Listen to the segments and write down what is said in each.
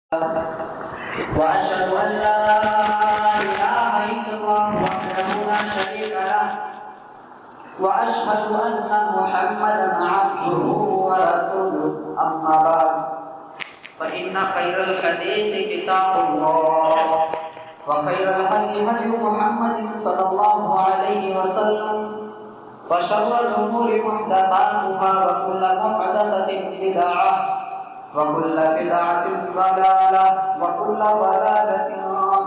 وأشهد أن لا إله إلا الله وحده لا شريك له وأشهد أن محمدا عبده ورسوله أما بعد فإن خير الحديث كتاب الله وخير الهدي هدي محمد صلى الله عليه وسلم وشر الأمور محدثاتها وكل محدثة بدعة وكل بدعة ضلالة وكل ضلالة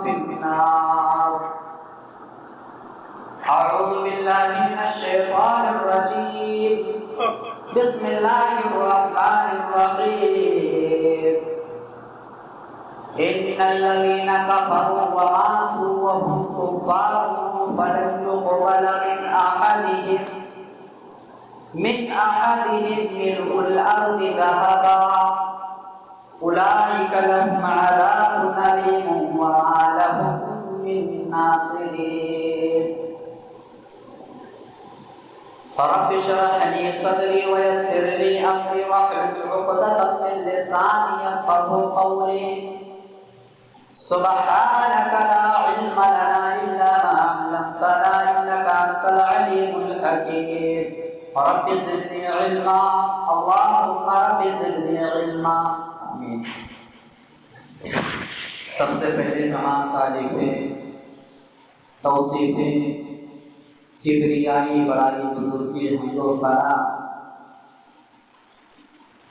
في النار. أعوذ بالله من الشيطان الرجيم. بسم الله الرحمن الرحيم. إن الذين كفروا وماتوا وهم كفار فلن يقبل من أحدهم ملء الأرض ذهبا أولئك لهم عذاب أليم وما لهم من ناصرين. رب اشرح لي صدري ويسر لي أمري واحلل عقدة من لساني يفقهوا قولي. سبحانك لا علم لنا إلا ما علمتنا إنك أنت العليم الحكيم. رب زدني علما اللهم رب زدني علما آمین. سب سے پہلے تمام تعریفیں توصیفیں کبریائی بڑائی بزرگی حمد و ثنا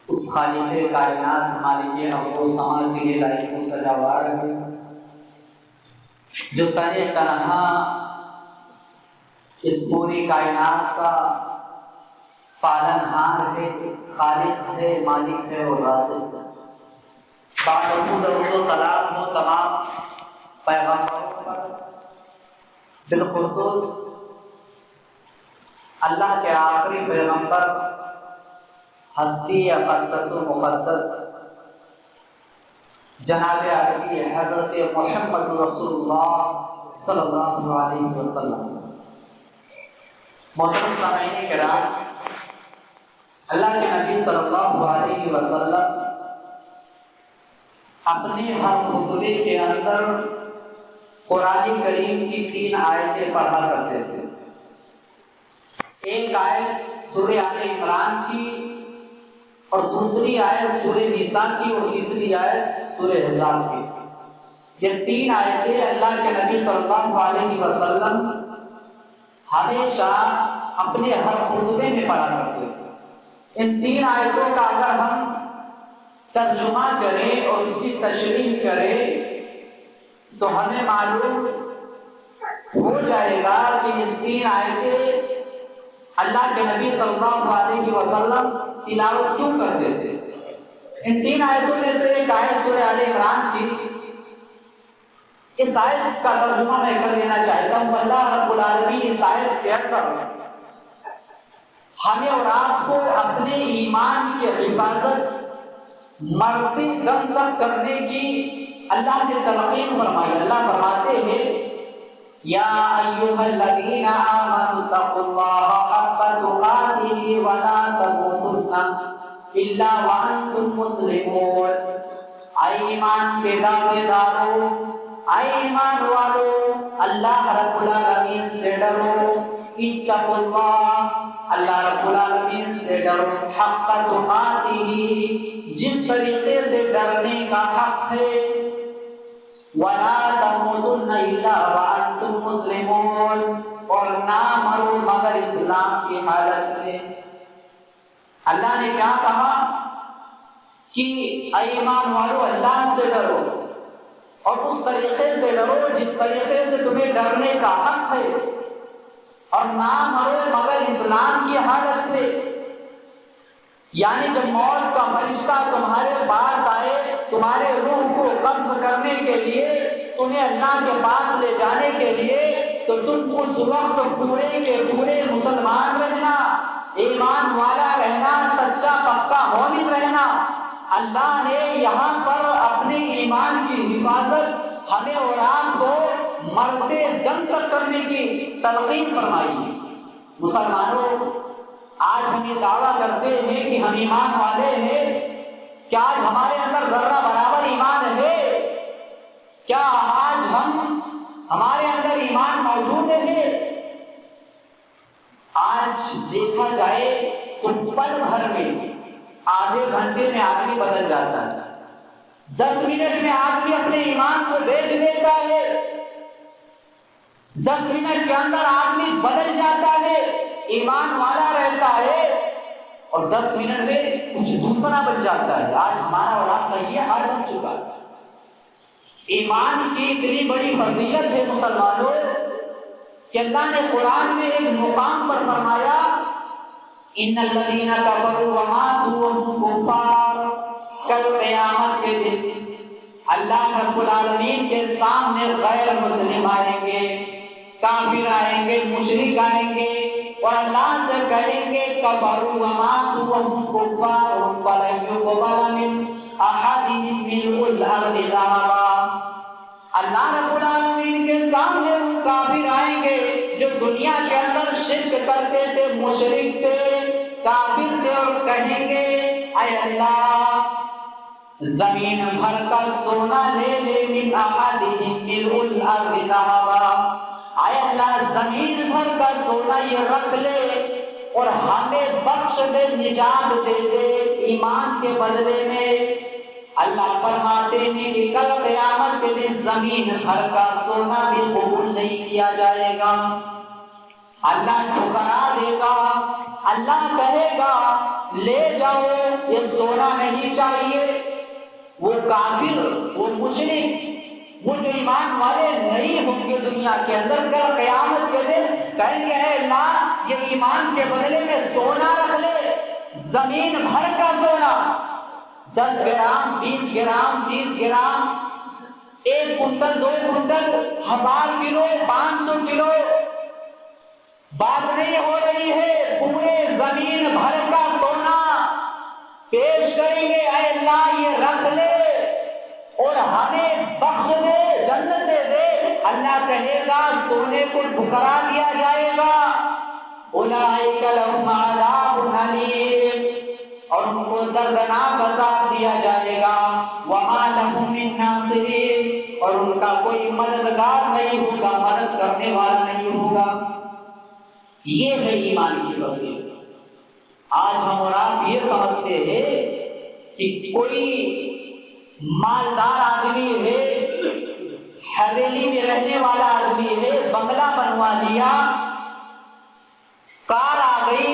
اس خالق کائنات ہمارے لیے ابو سما کے لیے لائق و سزاوار ہے جو تنے تنہا اس پوری کائنات کا پالن ہار ہے، خالق ہے، مالک ہے اور رازق ہے. درود و سلام ہو تمام پیغمبروں پر، بالخصوص اللہ کے آخری پیغمبر ہستی اقدس و مقدس جناب عربی حضرت محمد رسول اللہ صلی اللہ علیہ وسلم. محترم سامعین کرام، اللہ کے نبی صلی اللہ علیہ وسلم اپنے ہر خطبے کے اندر قرآن کریم کی 3 آیتیں پڑھا کرتے تھے. ایک آیت سورہ آل عمران کی اور دوسری آیت سورہ نساء کی اور تیسری آیت سورہ احزاب کی. یہ 3 آیتیں اللہ کے نبی صلی اللہ علیہ وسلم ہمیشہ اپنے ہر خطبے میں پڑھا کرتے تھے. ان 3 آیتوں کا اگر ہم ترجمہ کریں اور اس کی تشریح کریں تو ہمیں معلوم ہو جائے گا کہ ان 3 آیتیں اللہ کے نبی صلی اللہ علیہ وسلم تلاوت کیوں کرتے تھے. ان 3 آیتوں میں سے ایک آیت سورہ آل عمران کی. اس آیت کا ترجمہ میں کر لینا چاہتا ہوں. اللہ رب العالمین اس آیت کے اندر ہمیں اور آپ کو اپنے ایمان کی حفاظت مرتے دم تک کرنے کی اللہ نے تلقین فرمائی. اللہ فرماتے ہیں یا ایھا الذین آمنوا اتقوا اللہ حق تقاتہ ولا تموتن الا وانتم مسلمون. اے ایمان کے دعوے دارو، اے ایمان والو، اللہ رب العالمین سے ڈرو. اتقوا اللہ، اللہ رب العالمین سے ڈرو. حق تقاتہ، جس طریقے سے ڈرنے کا حق ہے. وَلَا تَمُوتُنَّ إِلَّا وَأَنْتُمْ مُسْلِمُونَ، اور نہ مرو مگر اسلام کی حالت میں. اللہ نے کیا کہا کہ اے ایمان والو اللہ سے ڈرو اور اس طریقے سے ڈرو جس طریقے سے تمہیں ڈرنے کا حق ہے، اور نہ مرو مگر اسلام کی حالت میں. یعنی جب موت کا فرشتہ تمہارے پاس آئے تمہارے روح کو قبض کرنے کے لیے، تمہیں اللہ کے پاس لے جانے کے لیے، تو تم اس وقت پورے کے پورے مسلمان رہنا، ایمان والا رہنا، سچا پکا مومن رہنا. اللہ نے یہاں پر اپنے ایمان کی حفاظت ہمیں اور آپ کو مرتے دم تک کرنے کی تلقین فرمائی ہے. مسلمانوں، آج ہم یہ دعویٰ کرتے ہیں کہ ہم ایمان والے ہیں، کیا آج ہمارے اندر ذرہ برابر ایمان ہے ہمارے اندر ایمان موجود ہے. آج دیکھا جائے تو پل بھر میں آدھے گھنٹے میں آدمی بدل جاتا ہے. 10 منٹ میں آدمی اپنے ایمان کو بیچ دیتا ہے. 10 منٹ کے اندر آدمی بدل جاتا ہے، ایمان والا رہتا ہے، اور 10 منٹ میں کچھ دوسرا بن جاتا ہے. آج ہمارا اور آپ کا یہ حال بن چکا ہے. ایمان کی اتنی بڑی فضیلت ہے مسلمانوں کہ اللہ نے قرآن میں ایک مقام پر فرمایا ان الذین کفروا وماتوا وهم کفار. کل قیامت کے دن اللہ رب العالمین کے سامنے غیر مسلم آئیں گے، کافر آئیں گے، مشرک آئیں گے، اور اللہ سے کہیں گے کفروا وماتوا وهم کفار فلن يقبل من احدهم ملء الارض ذهبا. اللہ رب العالمین کے سامنے وہ کافر آئیں گے جو دنیا کے اندر شرک کرتے تھے، مشرک تھے، کافر تھے، اور کہیں گے اے اللہ زمین بھر کا سونا لے لے من احدهم ملء الارض ذهبا. اے اللہ زمین بھر کا سونا یہ رکھ لے اور ہمیں بخش دے، نجات دے دے ایمان کے بدلے میں. اللہ فرماتے ہیں کہ کل قیامت کے دن زمین بھر کا سونا بھی قبول نہیں کیا جائے گا. اللہ ٹھکرا دے گا، اللہ کہے گا لے جاؤ، یہ سونا نہیں چاہیے. وہ کافر، وہ مشرک، وہ جو ایمان والے نہیں ہوں گے دنیا کے اندر، کل قیامت کے دن کہیں گے اے اللہ یہ ایمان کے بدلے میں سونا رکھ لے، زمین بھر کا سونا، 10 gram, 20 gram, 30 gram, 1 quintal, 2 quintal, 1000 کلو، 500 کلو. بات نہیں ہو رہی ہے، پورے زمین بھر کا سونا پیش کریں گے اے اللہ یہ رکھ لے اور ہمیں بخش دے، جنت دے دے. اللہ کہے گا سونے کو ٹھکرا دیا جائے گا. اولئک لہم عذاب الیم، اور ان کو دردناک عذاب دیا جائے گا. وما لہم من ناصرین، اور ان کا کوئی مددگار نہیں ہوگا، مدد کرنے والا نہیں ہوگا. یہ ہے ایمان کی فضیلت. آج ہم اور آپ یہ سمجھتے ہیں کہ کوئی مالدار آدمی ہے، حویلی میں رہنے والا آدمی ہے، بنگلہ بنوا لیا، کار آ گئی،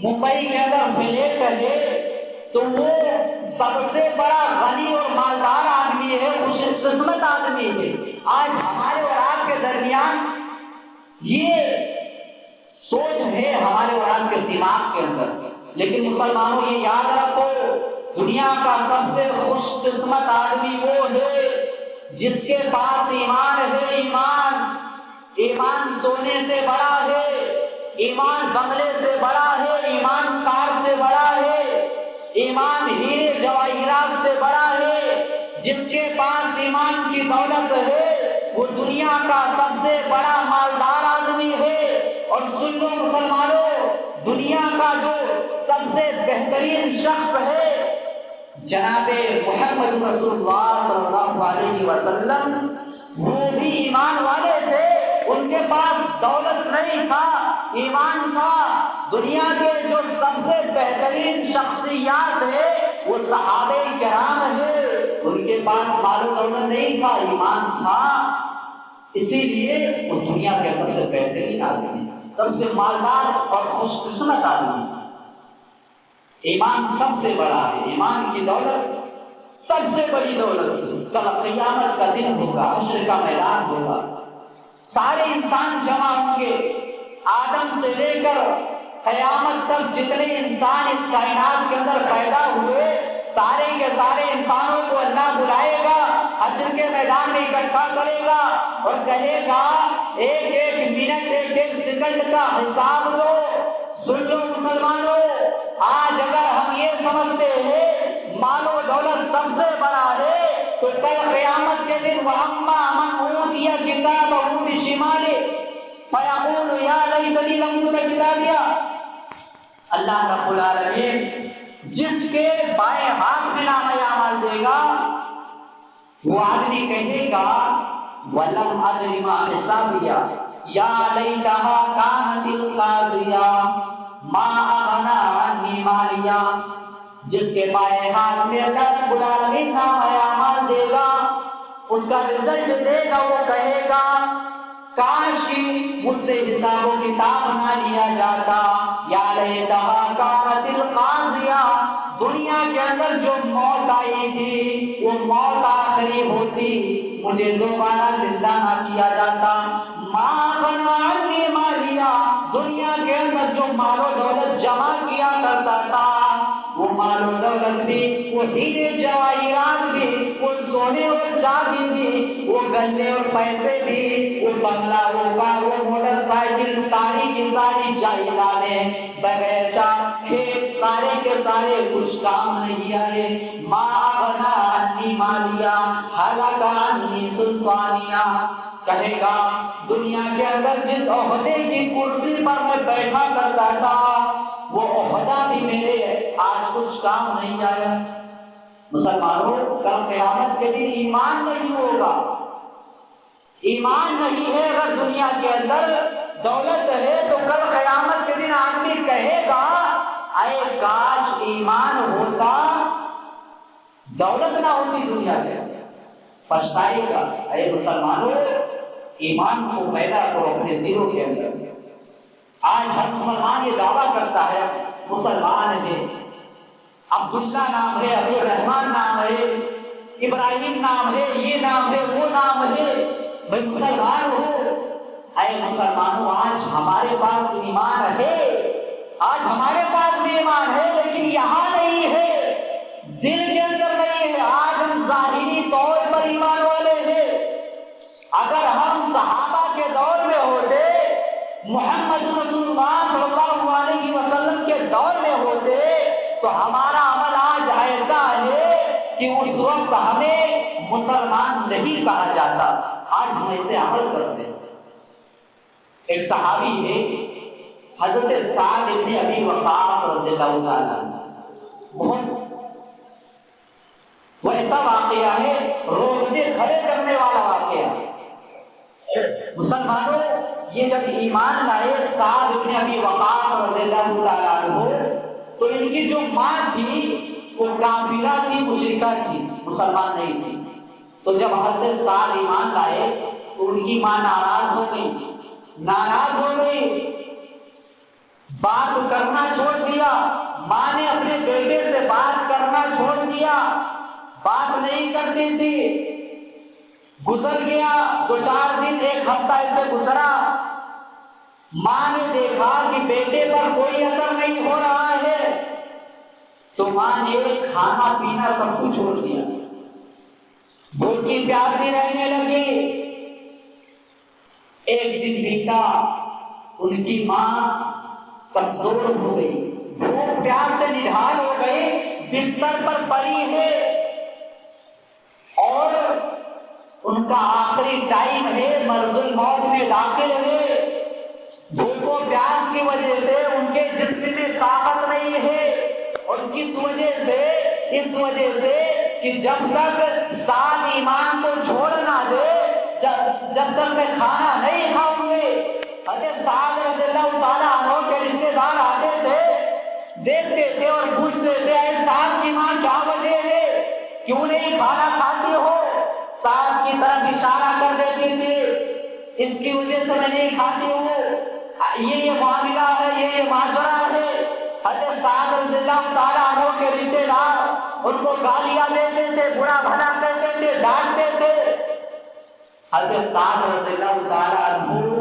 ممبئی کے اندر فلیٹ ہے، تو وہ سب سے بڑا غنی اور مالدار آدمی ہے، خوش قسمت آدمی ہے. آج ہمارے اور آپ کے درمیان یہ سوچ ہے، ہمارے اور آپ کے دماغ کے اندر. لیکن مسلمانوں یہ یاد رکھو دنیا کا سب سے خوش قسمت آدمی وہ ہے جس کے پاس ایمان ہے. ایمان سونے سے بڑا ہے، ایمان بنگلے سے بڑا ہے، ایمان کار سے بڑا ہے، ایمان ہیرے جواہرات سے بڑا ہے. جس کے پاس ایمان کی دولت ہے وہ دنیا کا سب سے بڑا مالدار آدمی ہے. اور سن لو مسلمانوں، دنیا کا جو سب سے بہترین شخص ہے جناب محمد رسول اللہ صلی اللہ علیہ وسلم، وہ بھی ایمان والے تھے. ان کے پاس دولت نہیں تھا، ایمان تھا. دنیا کے جو سب سے بہترین شخصیات ہے وہ صحابہ کرام ہے. ان کے پاس مال و دولت نہیں تھا، ایمان تھا. اسی لیے وہ دنیا کے سب سے بہترین آدمی، سب سے مالدار اور خوش قسمت آدمی. ایمان سب سے بڑا ہے، ایمان کی دولت سب سے بڑی دولت. کل قیامت کا دن ہوگا، حشر کا میدان ہوگا، سارے انسان جمع ہوں گے. آدم سے لے کر قیامت تک جتنے انسان اس کائنات کے اندر پیدا ہوئے، سارے کے سارے انسانوں کو اللہ بلائے گا، حشر کے میدان میں اکٹھا کرے گا اور کہے گا ایک ایک منٹ، ایک ایک سیکنڈ کا حساب لو. سن لو مسلمانوں، آج اگر ہم یہ سمجھتے ہیں مال و دولت سب سے بڑا ہے تو کل قیامت کے دن وَأَمَّا مَنْ أُوتِيَ كِتَابَهُ بِشِمَالِهِ فَيَقُولُ يَا لَيْتَنِي لَمْ أُوتَ كِتَابِيَهْ. اللہ رب العالمین جس کے بائیں ہاتھ میں نامہ اعمال دے گا وہ آدمی کہے گا ولم ادر ما حسابیا یا لیتہا کانت القاضیہ ما اغنا عنی مالیا. جس کے بائیں ہاتھ میں اللہ رب العالمین نامہ اعمال دے گا، اس کا رزلٹ دے گا، وہ کہے گا کاش کی مجھ سے حساب و کتاب نہ لیا جاتا. یا لیتہا کانت القاضیہ، دنیا کے اندر جو موت آئی تھی وہ موت آخری ہوتی، مجھے دوبارہ زندہ نہ کیا جاتا. ما اغنی عنی مالیا، دنیا کے اندر جو مال و دولت جمع کیا کرتا تھا، وہ مال و دولت بھی، وہ ہیرے جواہرات بھی، وہ سونے اور چاندی بھی، وہ گلے اور پیسے بھی، وہ بنگلہ، وہ کار، وہ موٹر سائیکل، ساری کی ساری جائیدادیں، بغیچہ، کھیت، سارے کے سارے کچھ کام نہیں آئے. ما اغنی عنی مالیا ہلک عنی سلطانیہ. کہے گا دنیا کے اندر جس عہدے کی کرسی پر میں بیٹھا کرتا تھا، وہ عہدہ بھی میرے آج کچھ کام نہیں آیا. مسلمانوں، کل قیامت کے دن ایمان نہیں ہوگا. ایمان نہیں ہے اگر دنیا کے اندر دولت ہے تو کل قیامت کے دن آدمی کہے گا اے کاش ایمان ہوتا، دولت نہ ہوتی دنیا کے اندر. پچھتائے گا. اے مسلمانوں، ایمان کو پیدا کرو اپنے دلوں کے اندر. آج ہر مسلمان یہ دعویٰ کرتا ہے مسلمان ہے، عبداللہ نام ہے، عبد الرحمان نام ہے، ابراہیم نام ہے، یہ نام ہے، وہ نام ہے، میں مسلمان ہوں. اے مسلمانوں، آج ہمارے پاس ایمان ہے، آج ہمارے پاس بھی ایمان ہے، لیکن یہاں نہیں ہے، دل کے اندر نہیں ہے. آج ہم ظاہری طور پر ایمان والے ہیں. اگر ہم صحابہ کے دور میں ہوتے، محمد رسول اللہ صلی اللہ علیہ وسلم کے دور میں ہوتے، تو ہمارا عمل آج ایسا ہے کہ اس وقت ہمیں مسلمان نہیں کہا جاتا. آج ہم ایسے عمل کرتے ہیں. ایک صحابی ہے حضرت سعد بن ابی وقاص رضی اللہ تعالیٰ عنہ. وہ ایسا واقعہ ہے روزے کھڑے کرنے والا واقعہ. مسلمانوں، یہ جب ایمان لائے سعد بن ابی وقاص رضی اللہ تعالیٰ عنہ، تو ان کی جو ماں تھی وہ کافرہ تھی، مشرکہ تھی، مسلمان نہیں تھی. تو جب حضرت سعد ایمان لائے تو ان کی ماں ناراض ہو گئی، ناراض ہو گئی، بات کرنا چھوڑ دیا. ماں نے اپنے بیٹے سے بات کرنا چھوڑ دیا، بات نہیں کرتی تھی. گزر گیا 2-4 دن، 1 ہفتہ ایسے گزرا. ماں نے دیکھا کہ بیٹے پر کوئی اثر نہیں ہو رہا ہے، تو ماں نے کھانا پینا سب کچھ چھوڑ دیا، بھوکی پیاسی رہنے لگی. ایک دن بیتا، ان کی ماں کمزور ہو گئی، بھوک پیاس سے نڈھال ہو گئی، بستر پر پڑی ہے اور ان کا آخری ٹائم ہے، مرض الموت میں داخل ہے. بھوک و پیاس کی وجہ سے ان کے جسم میں طاقت نہیں ہے، اور کس وجہ سے؟ اس وجہ سے کہ جب تک سعد ایمان کو چھوڑ نہ دے، جب تک میں کھانا نہیں کھاؤں گے. حضرت سعد رضی اللہ تعالیٰ عنہ کے رشتے دار آتے تھے، دیکھتے تھے اور پوچھتے تھے اے سعد کی ماں کیا وجہ ہے، کیوں نہیں کھانا کھاتی ہو؟ سعد کی طرف اشارہ کر دیتی تھی، اس کی وجہ سے میں نہیں کھاتی ہوں، یہ معاملہ ہے، یہ ماجرا ہے. حضرت سعد رضی اللہ تعالیٰ عنہ کے رشتے دار ان کو گالیاں دیتے تھے، برا بھلا کہتے تھے، ڈانٹتے تھے. حضرت سعد رضی اللہ تعالیٰ عنہ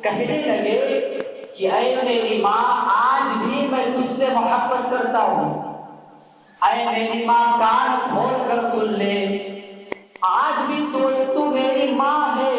کہنے لگے کہ اے میری ماں، آج بھی میں تجھ سے محبت کرتا ہوں. اے میری ماں، کان کھول کر سن لے، آج بھی تو میری ماں ہے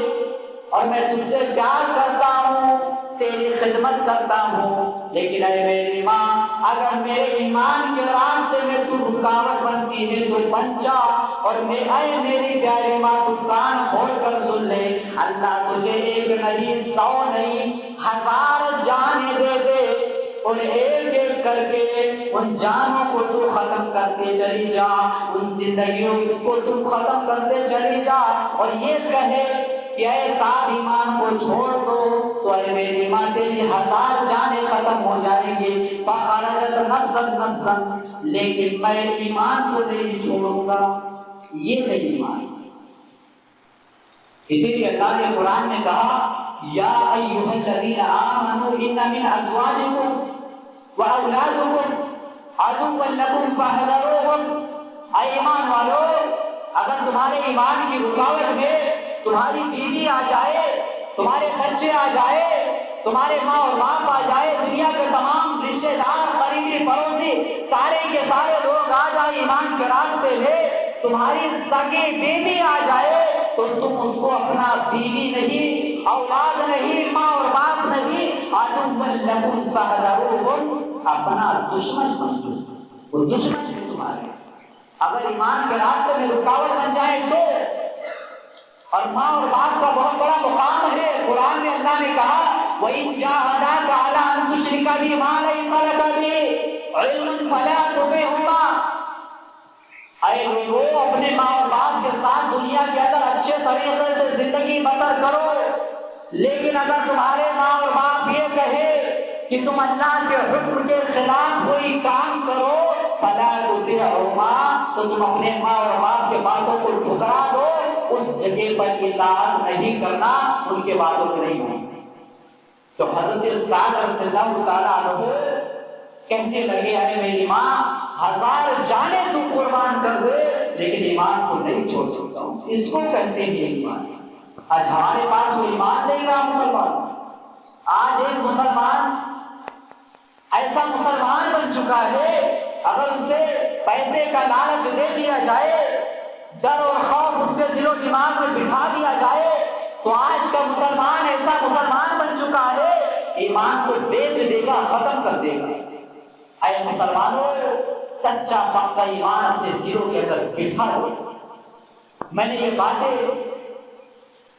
اور میں تجھ سے پیار کرتا ہوں، تیری خدمت کرتا ہوں. لیکن اے میری ماں، اگر میرے ایمان کے راستے میں تو رکاوٹ بنتی ہے تو بن جا. اور اے میری پیاری ماں، تو کان کھول کر سن لے، اللہ تجھے 1 نہیں 100 نہیں 1000 جانیں دے دے، اور ایک ایک کر کے ان جانوں کو تو ختم کرتے چلی جا، ان زندگیوں کو تو ختم کرتے چلی جا، اور یہ کہے کہ اے صاحب ایمان کو چھوڑ دو، تو اے میری ماں تیری 1000 جانیں ختم ہو جائیں گی، فخرجت نفسا نفسا، لیکن میں ایمان کو نہیں چھوڑوں گا، یہ نہیں ایمان۔ اسی لیے اللہ نے قرآن میں کہا یا ایھا الذین آمنوا ان من ازواجکم واولادکم عدوا لکم فاحذروہم، اے ایمان والو اگر تمہارے ایمان کی رکاوٹ میں تمہاری بیوی آ جائے، تمہارے بچے آ جائے، تمہارے ماں اور باپ آ جائے، دنیا کے تمام رشتے دار قریبی پڑوسی سارے کے سارے لوگ آ جائے ایمان کے راستے میں، تمہاری سگی بیوی آ جائے تو تم اس کو اپنا بیوی نہیں، اولاد نہیں، ماں اور باپ نہیں، عدوا لکم فاحذروہم، اپنا دشمن سمجھو، وہ دشمن ہے تمہارے۔ اگر ایمان کے راستے میں رکاوٹ بن جائے تو، اور ماں اور باپ کا بہت بڑا مقام ہے، قرآن میں اللہ نے کہا وَإِن جَاهَدَاكَ عَلَىٰ أَن تُشْرِكَ بِي مَا لَيْسَ لَكَ بِهِ عِلْمٌ فَلَا تُطِعْهُمَا، اے لوگوں اپنے ماں اور باپ کے ساتھ دنیا کے اندر اچھے طریقے سے زندگی بسر کرو، لیکن اگر تمہارے ماں اور باپ یہ کہے کہ تم اللہ کے حکم کے خلاف کوئی کام کرو، فلا تطیعہما، تو تم اپنے ماں اور باپ کے باتوں کو ٹھکرا دو، اس جگہ پر اطاعت نہیں کرنا، ان کے باتوں کو نہیں ماننا۔ تو حضرت سعد رضی اللہ تعالیٰ عنہ کہنے لگے ارے میری ماں 1000 جانیں تو قربان کر دے لیکن ایمان کو نہیں چھوڑ سکتا ہوں، اس کو کہتے ہیں ایمان۔ آج ہمارے پاس وہ ایمان نہیں رہا مسلمان، آج ایک مسلمان ایسا مسلمان بن چکا ہے اگر اسے پیسے کا لالچ دے دیا جائے، ڈر اور خوف اس کے دل و دماغ میں بٹھا دیا جائے، تو آج کا مسلمان ایسا مسلمان بن چکا ہے ایمان کو بیچ دے گا، ختم کر دے گا۔ اے مسلمانوں سچا پکا ایمان اپنے دلوں کے اندر بٹھا لو۔ میں نے یہ باتیں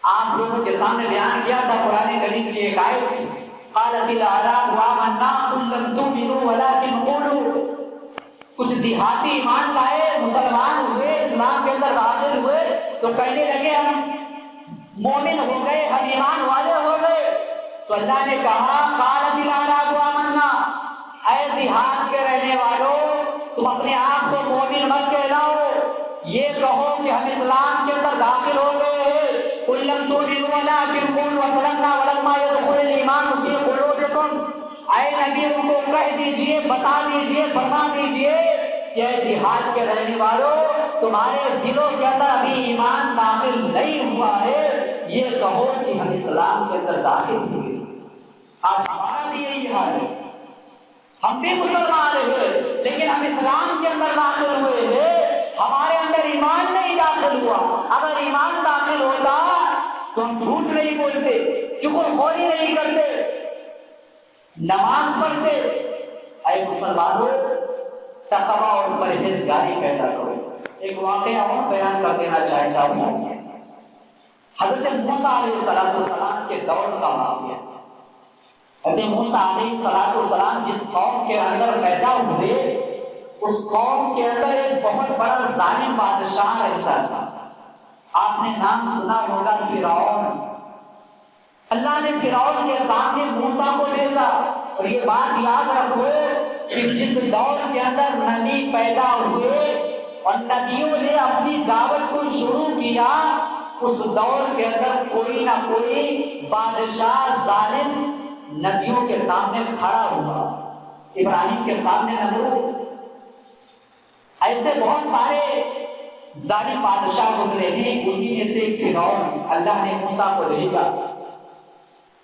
آپ لوگوں کے سامنے بیان کیا تھا، قرآن کریم کی ایک آیت قالت الاعراب آمنا قل لم تؤمنوا ولكن قولوا، کچھ دیہاتی ایمان لائے، مسلمان ہوئے، اسلام کے اندر داخل ہوئے تو کہنے لگے ہم مومن ہو گئے، ہم ایمان والے ہو گئے، تو اللہ نے کہا قالت الاعراب آمنا، اے دیہات کے رہنے والوں تم اپنے آپ کو مومن مت کہلاؤ، یہ کہو کہ ہم اسلام کے اندر داخل ہو گئے ہیں، قل لم تؤمنوا ولكن قولوا اسلمنا ولما يدخل الايمان في قلوبكم، اے نبی ان کو کہہ دیجئے، بتا دیجئے، فرما دیجئے کہ اے دیہات کے رہنے والوں تمہارے دلوں کے اندر ابھی ایمان داخل نہیں ہوا ہے، یہ کہو کہ ہم اسلام کے اندر داخل ہوئے۔ آج ہمارا بھی یہی حال ہے، ہم بھی مسلمان ہوئے لیکن ہم اسلام کے اندر داخل ہوئے ہیں، ہمارے اندر ایمان نہیں داخل ہوا۔ اگر ایمان داخل ہوتا تو ہم جھوٹ نہیں بولتے، چغل خوری نہیں کرتے، نماز پڑھتے۔ اے مسلمانوں تقویٰ اور پرہیزگاری پیدا کرو۔ ایک واقعہ اور بیان کر دینا چاہتا ہوں، حضرت موسیٰ علیہ السلام کے دور کا واقعہ۔ حضرت موسیٰ علیہ السلام جس قوم کے اندر پیدا ہوئے اس قوم کے اندر ایک بہت بڑا ظالم بادشاہ رہتا تھا، آپ نے نام سنا ہوگا فرعون۔ اللہ نے فرعون کے سامنے موسیٰ کو بھیجا، اور یہ بات یاد رکھو کہ جس دور کے اندر نبی پیدا ہوئے اور نبیوں نے اپنی دعوت کو شروع کیا، اس دور کے اندر کوئی نہ کوئی بادشاہ ظالم نبیوں کے سامنے کھڑا ہوا۔ ابراہیم کے سامنے نمرود، ایسے بہت سارے ظالم بادشاہ گزرے ہیں، انہی میں سے فرعون۔ اللہ نے موسیٰ کو بھیجا،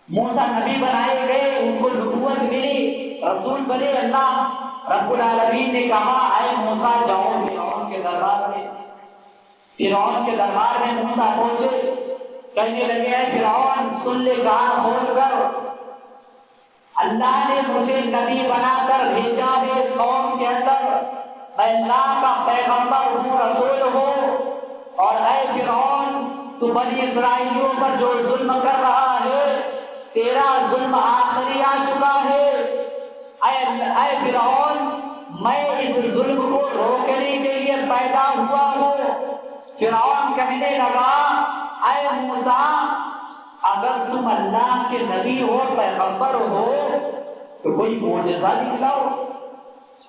موسیٰ نبی بنائے گئے، ان کو نبوت ملی، رسول بنے۔ اللہ رب العالمین نے کہا اے موسیٰ جاؤ فرعون کے دربار میں۔ فرعون کے دربار میں موسیٰ پہنچے، کہنے لگے اے فرعون سن لے کان کھول کر، اللہ نے مجھے نبی بنا کر بھیجا ہے اس قوم کے اندر، میں اللہ کا پیغمبر ہوں، رسول ہوں، اور اے فرعون تو بنی اسرائیلیوں پر جو ظلم کر رہا ہے، تیرا ظلم آخری آ چکا ہے، اے فرعون میں اس ظلم کو روکنے کے لیے پیدا ہوا ہوں. فرعون کہنے لگا اے موسیٰ اگر تم اللہ کے نبی ہو پیغمبر ہو تو کوئی معجزہ دکھلاؤ,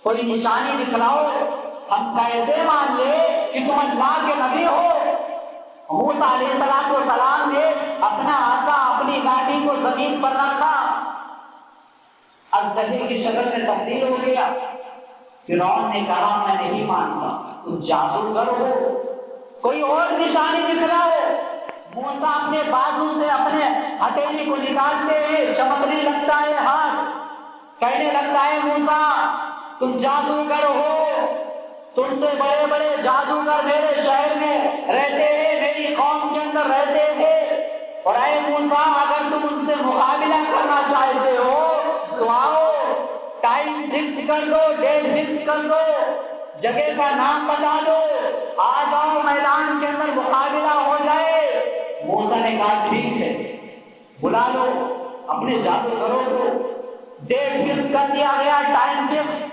کوئی نشانی دکھلاؤ, ہم کیسے مان لے کہ تم اللہ کے نبی ہو. موسیٰ علیہ السلام نے اپنا عصا اپنی لاٹھی کو زمین پر رکھا, اژدہے کی شکل میں تبدیل ہو گیا. فرعون نے کہا میں نہیں مانتا, تم جادوگر ہو, کوئی اور نشانی دکھلاؤ. موسیٰ اپنے بازو سے اپنے ہتھیلی کو نکالتے ہیں, چمکنے لگتا ہے ہاتھ, کہنے لگتا ہے موسیٰ تم جادوگر ہو, تم سے بڑے بڑے جادوگر میرے شہر میں رہتے ہیں, میری قوم کے اندر رہتے تھے, اور اے موسیٰ اگر تم ان سے مقابلہ کرنا چاہتے ہو تو آؤ, ٹائم فکس کر دو, ڈیٹ فکس کر دو, جگہ کا نام بتا دو, آ جاؤ میدان کے اندر مقابلہ ہو جائے. موسیٰ نے کہا ٹھیک ہے, بلا لو اپنے جادوگروں کو. ڈیٹ فکس کر دیا گیا, ٹائم فکس,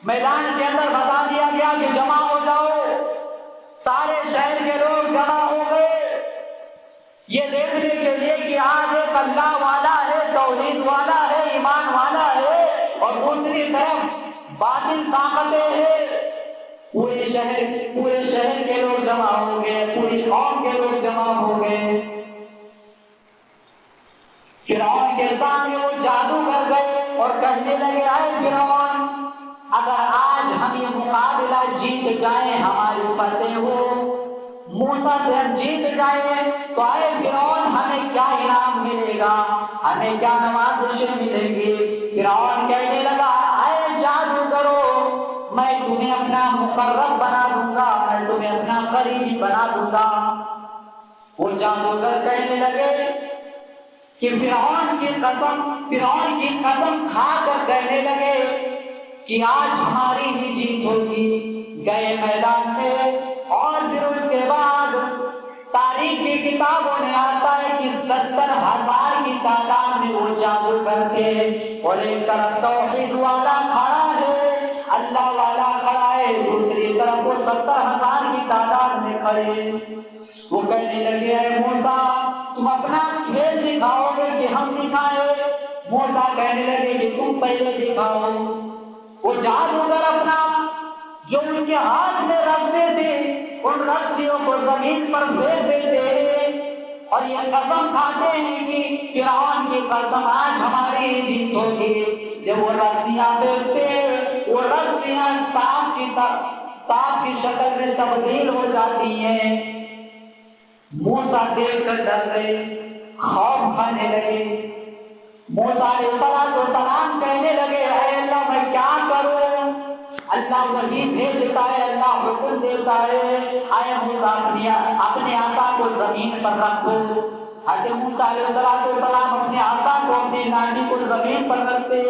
میدان کے اندر بتا دیا گیا کہ جمع ہو جاؤ. سارے شہر کے لوگ جمع ہو گئے یہ دیکھنے کے لیے کہ آج ایک اللہ والا ہے, توحید والا ہے, ایمان والا ہے, اور دوسری طرف باطل طاقتیں ہیں. پورے شہر کے لوگ جمع ہو گئے, پوری قوم کے لوگ جمع ہو گئے. فرعون کے سامنے وہ جادو کر گئے اور کہنے لگے اے فرعون اگر آج ہم یہ مقابلہ جیت جائیں ہماری فتح ہو, موسیٰ سے ہم جیت جائیں تو اے فرعون ہمیں کیا انعام ملے گا, ہمیں کیا نوازشیں ملیں گی. فرعون کہنے لگا اے جادوگرو میں تمہیں اپنا مقرب بنا دوں گا, میں تمہیں اپنا قریبی بنا دوں گا. وہ جادوگر کہنے لگے کہ فرعون کی قسم کھا کر کہنے لگے کہ آج ہماری ہی جیت ہوگی. گئے میدان میں اور پھر اس کے بعد تاریخ کی کتابوں میں آتا ہے کہ 70,000 کی تعداد میں وہ جادوگر تھے, اور ایک طرف توحید والا کھڑا ہے, اللہ والا کھڑا ہے, دوسری طرف وہ 70,000 کی تعداد میں کھڑے. وہ کہنے لگے اے موسیٰ تم اپنا کھیل دکھاؤ گے کہ ہم دکھائیں. موسیٰ کہنے لگے کہ تم پہلے دکھاؤ. وہ جادوگر اپنا جو ان کے ہاتھ میں رسے تھے ان رسیوں کو زمین پر پھینک دیتے اور یہ قسم کھاتے ہیں کہ فرعون کی قسم آج ہماری جیت ہوگی. جب وہ رسیاں پھینکتے وہ رسیاں سانپ کی شکل میں تبدیل ہو جاتی ہیں. موسیٰ دیکھ کر ڈر گئے, خوف کھانے لگے. موسیٰ علیہ السلام کہنے لگے اے اللہ میں کیا کروں, اللہ وحی بھیجتا ہے, اللہ حکم دیتا ہے, اے موسیٰ اپنے عصا کو زمین پر رکھو. حضرت موسیٰ علیہ السلام اپنے عصا کو اپنی لاٹھی کو زمین پر رکھتے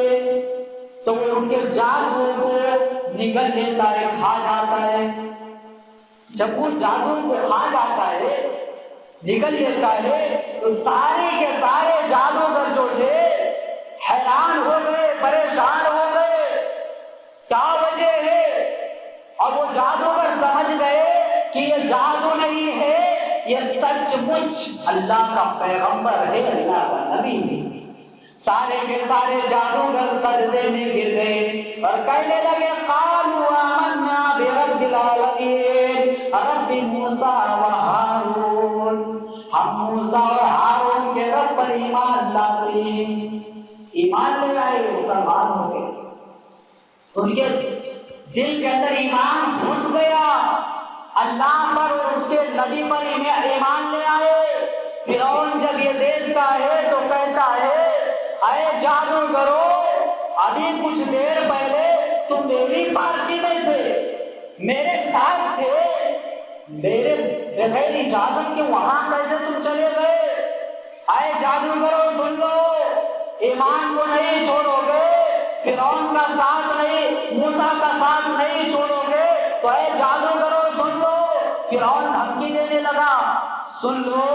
تو وہ ان کے جادو کو نگل لیتا ہے, کھا جاتا ہے. جب وہ جادو کو کھا جاتا ہے, نگل لیتا ہے, تو سارے کے سارے جادوگر جو تھے حیران ہو گئے, پریشان ہو گئے, کیا وجہ ہے. اور وہ جادوگر سمجھ گئے کہ یہ جادو نہیں ہے, یہ سچ مچ اللہ کا پیغمبر ہے, اللہ کا نبی ہے. سارے کے سارے جادوگر سجدے میں گر گئے اور کہنے لگے قالوا آمنا برب العالمین رب موسیٰ و ہارون, ہم موسیٰ اور ہارون کے رب پر ایمان لاتے ہیں. ایمان لے آئے, مسلمان ہو گئے, ان کے دل کے اندر ایمان گھس گیا, اللہ پر اور اس کے نبی پر ایمان لے آئے. فرعون جب یہ دیکھتا ہے تو کہتا ہے اے جادوگرو ابھی کچھ دیر پہلے تم میری پارٹی میں تھے, میرے ساتھ تھے, میرے بغیر اجازت کے وہاں کیسے تم چلے گئے. اے جادوگرو سن لو, ایمان کو نہیں چھوڑو گے, فرعون کا ساتھ نہیں, موسیٰ کا ساتھ نہیں چھوڑو گے تو اے جادوگرو سن لو. فرعون دھمکی دینے لگا, سن لو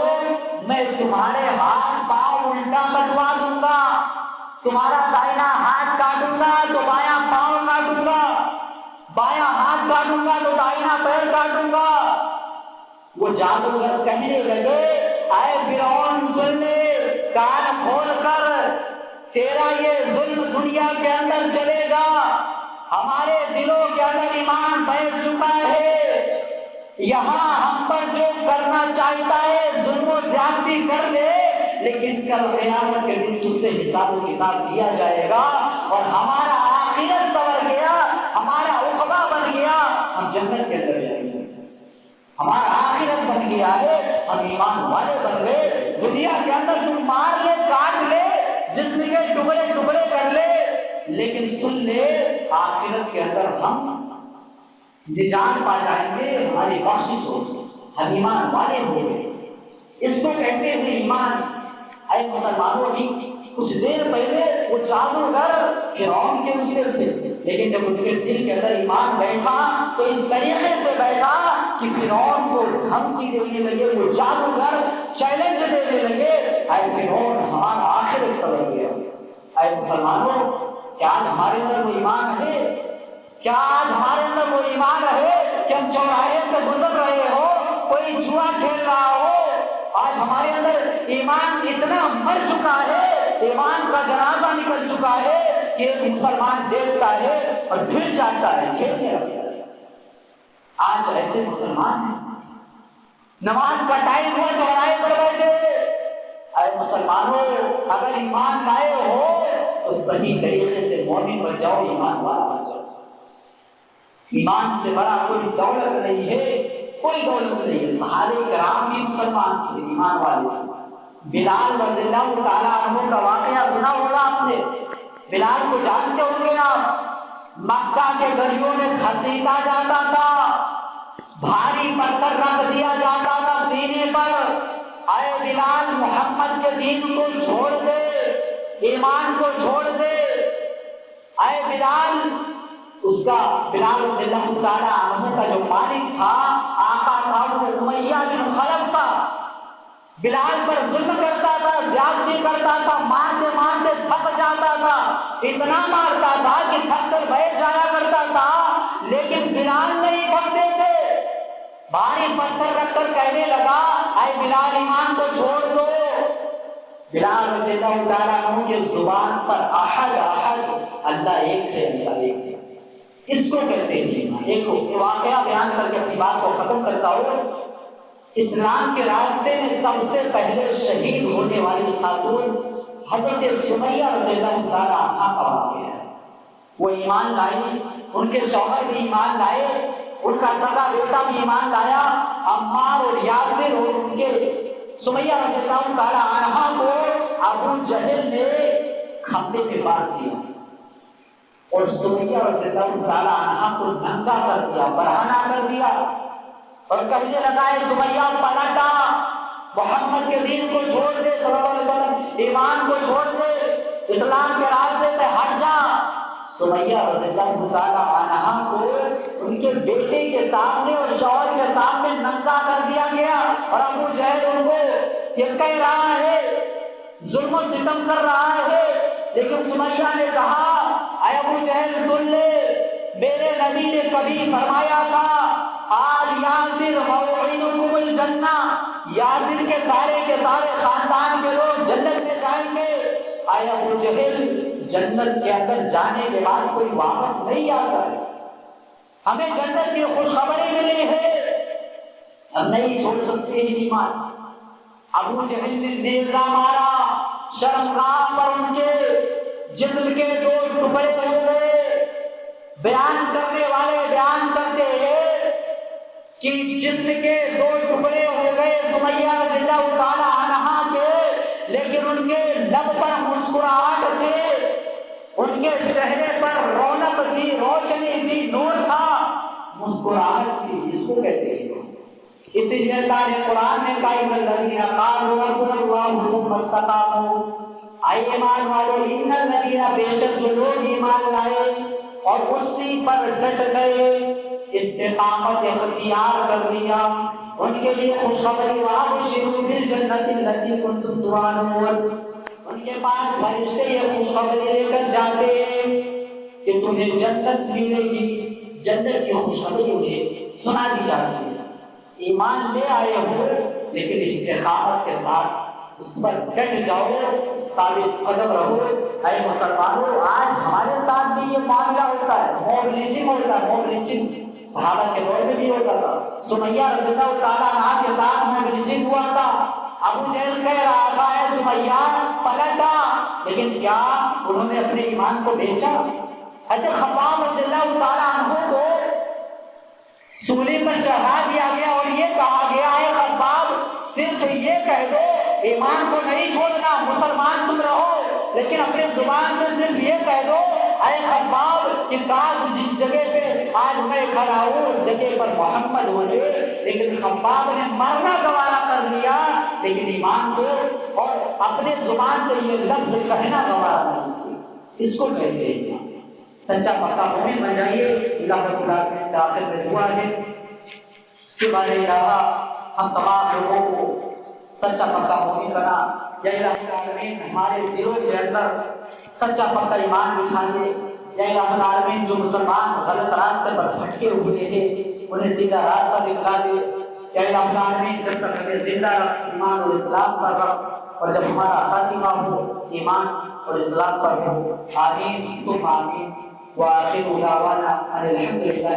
میں تمہارے ہاتھ پاؤں الٹا کٹوا دوں گا, تمہارا دائنا ہاتھ کاٹوں گا تو بایاں پاؤں کاٹوں گا، بایاں ہاتھ کاٹوں گا تو دائنا پیر کاٹوں گا۔ وہ جادوگر کہنے لگے اے فرعون سن لے، کان کھول کر، تیرا یہ ظلم دنیا کے اندر چلے گا، ہمارے دلوں کے اندر ایمان بیٹھ چکا ہے، یہاں ہم پر جو کرنا چاہتا ہے ظلم و زیادتی کر لے، لیکن کل قیامت کے دن تجھ سے حساب و کتاب لیا جائے گا، اور ہمارا آخرت سنور گیا، ہمارا عقبہ بن گیا، ہم جنت کے اندر جائیں گے، ہمارا آخرت بن گیا ہے، ہم ایمان والے بن گئے۔ دنیا کے اندر تم مار لے، کاٹ لے، جسم کے ٹکڑے ٹکڑے کر لے، لیکن سن لے آخرت کے اندر ہم نجات پا جائیں گے، ہماری بخشش ہوگی، ہم ایمان والے ہوں گے۔ اس کو کہتے ہیں ایمان۔ اے مسلمانوں بھی کچھ دیر پہلے وہ جادوگر فرعون کے اس تھے، لیکن جب ان کے دل کے اندر ایمان بیٹھا تو اس طریقے سے بیٹھا کہ فرعون کو دھمکی دینے لگے، وہ جادوگر چیلنج دینے لگے، اے فرعون ہمارا آخرت سنور گیا۔ اے مسلمانوں، کیا آج ہمارے اندر وہ ایمان ہے؟ کیا آج ہمارے اندر وہ ایمان ہے کہ ہم چوراہے سے گزر رہے ہو، کوئی جوا کھیل رہا ہو، آج ہمارے اندر ایمان اتنا مر چکا ہے، ایمان کا جنازہ نکل چکا ہے کہ ایک مسلمان دیکھتا ہے اور پھر جاتا ہے کھیلنے لگتا ہے۔ آج ایسے مسلمان ہیں، نماز کا ٹائم ہوا چوراہے پر بیٹھے۔ اے مسلمانوں، اگر ایمان لائے ہو تو صحیح طریقے سے مومن بن جاؤ، ایمان والا بن جاؤ۔ ایمان سے بڑا کوئی دولت نہیں ہے، کوئی دولت نہیں ہے۔ صحابہ کرام بھی مسلمان تھے، ایمان والے۔ بلال رضی اللہ تعالیٰ عنہ کا واقعہ سنا ہوگا آپ نے، بلال کو جانتے ہوں گے آپ، مکہ کے گلیوں میں گھسیٹا جاتا تھا، بھاری پتھر رکھ دیا جاتا تھا سینے پر، اے بلال محمد کے دین کو چھوڑ دے، ایمان کو چھوڑ دے، اے بلال۔ اس کا بلال رضی اللہ تعالیٰ عنہ کا جو مالک تھا، آقا تھا، وہ امیہ بن خلف تھا، بلال پر ظلم کرتا تھا، زیادتی کرتا تھا، مارتے مارتے تھک جاتا تھا، اتنا مارتا تھا کہ تھک کر بیٹھ جایا کرتا تھا، لیکن بلال نہیں تھکتے تھے۔ بھاری پتھر رکھ کر کہنے لگا اے بلال ایمان کو چھوڑ دو۔ بلال رضی اللہ تعالیٰ عنہ کی زبان پر احد احد، اللہ ایک ہے، اللہ ایک ہے، اس کو کہتے ہیں ایمان۔ ایک واقعہ بیان کر کے اپنی بات کو ختم کرتا ہوں۔ اسلام کے راستے میں سب سے پہلے شہید ہونے والی خاتون حضرت سمیہ رضی اللہ تعالیٰ عنہا کا واقعہ ہے۔ وہ ایمان لائی، ان کے شوہر بھی ایمان لائے، ان کا سگا بیٹا بھی ایمان لایا، عمار اور یاسر اور ان کے سمیہ رضی اللہ تعالیٰ عنہا کو ابو جہل نے کھمبے پہ باندھ دیا اور سمیہ رضی اللہ تعالیٰ عنہا کو ننگا کر دیا، برہنہ کر دیا، اور کہنے لگا ہے سمیہ پلٹا، محمد کے دین کو چھوڑ دے، صلی اللہ علیہ وسلم ایمان کو چھوڑ دے، اسلام کے راستے سے ہٹ جا۔ سمیہ رضی اللہ تعالیٰ عنہا کو ان کے بیٹے کے سامنے اور شوہر کے سامنے ننگا کر دیا گیا، اور ابو جہل ان کو یہ کہہ رہا ہے، ظلم و ستم کر رہا ہے، لیکن سمیہ نے کہا اے ابو جہل سن لے، میرے نبی نے کبھی فرمایا تھا آل یاسر موعدکم الجنہ، یاسر کے سارے خاندان کے لوگ جنت میں جائیں گے۔ اے ابو جہل، جنت کے اندر جانے کے بعد کوئی واپس نہیں آتا ہے، ہمیں جنت کی خوشخبری ملی ہے، ہم نہیں چھوڑ سکتے ایمان۔ ابو جہل نے نیزہ مارا، شرمگاہ پر ان کے جسم کے دو ٹکڑے ہو گئے۔ بیان کرنے والے بیان کرتے ہیں کہ جسم کے دو ٹکڑے ہو گئے سمیہ رضی اللہ تعالیٰ عنہا کے، لیکن ان کے لب پر مسکراہٹ تھے، ان کے چہرے پر رونق تھی، روشنی تھی، نور تھا، مسکراہٹ تھی، اس کو کہتے ہیں۔ اسی لیے اللہ نے قرآن میں کہا ان الذین قالوا ربنا اللہ ثم استقاموا، اے ایمان والو، ان الذین، بے شک جو لوگ ایمان لائے اور اسی پر ڈٹ گئے، استقامت اختیار کر لیا، ان کے لیے خوشخبری وابشروا بالجنۃ التي کنتم توعدون، ان ان کے پاس فرشتے یہ خوشخبری لے کر جاتے کہ تمہیں جنت ملے گی، جنت کی خوشخبری مجھے سنا دی جاتی ہے۔ ایمان لے آئے ہو لیکن استقامت کے ساتھ اس پر ڈٹ جاؤ، ثابت قدم رہو۔ اے مسلمانوں، آج ہمارے ساتھ بھی یہ معاملہ ہوتا ہے، موب لیچنگ ہوتا ہے، موب لیچنگ صحابہ کے دور میں بھی ہوتا تھا۔ سمیہ رضی اللہ تعالیٰ عنہا کے ساتھ موب لیچنگ ہوا تھا۔ ابو جہل کہہ رہا تھا اے سمیہ پلٹا، لیکن کیا انہوں نے اپنے ایمان کو بیچا؟ حضرت خباب رضی اللہ تعالیٰ عنہ کو سولی پر چڑھا دیا گیا اور یہ کہا گیا ہے خباب صرف یہ کہہ دو ایمان کو نہیں چھوڑنا، مسلمان تم رہو، لیکن اپنے زبان سے صرف یہ کہہ دو اے خباب کہ کاش جس جگہ پہ آج میں کھڑا ہوں اس جگہ پر محمد ہو جائے۔ لیکن خباب نے مرنا گوارا کر لیا، لیکن ایمان کو اور اپنے زبان سے یہ لفظ کہنا گوارا نہیں کیا۔ اس کو کہتے ہیں سچا پکا مومن بن جائیے۔ اللہ رب العالمین سے آخر میں دعا ہے کہ بارے الہ ہم تمام لوگوں کو سچا پکا مومن بنا۔ یا الہ العالمین ہمارے دلوں کے اندر سچا پکا ایمان بٹھا دے۔ یا الہ العالمین جو مسلمان غلط راستے پر بھٹکے ہوئے ہیں انہیں سیدھا راستہ دکھلا دے۔ یا الہ العالمین جب تک ہمیں زندہ رکھ ایمان اور اسلام پر رکھ، اور جب ہمارا خاتمہ ہو ایمان اور اسلام پر ہو۔ آمین ثم آمین۔ وآخر دعوانا ان الحمد للہ۔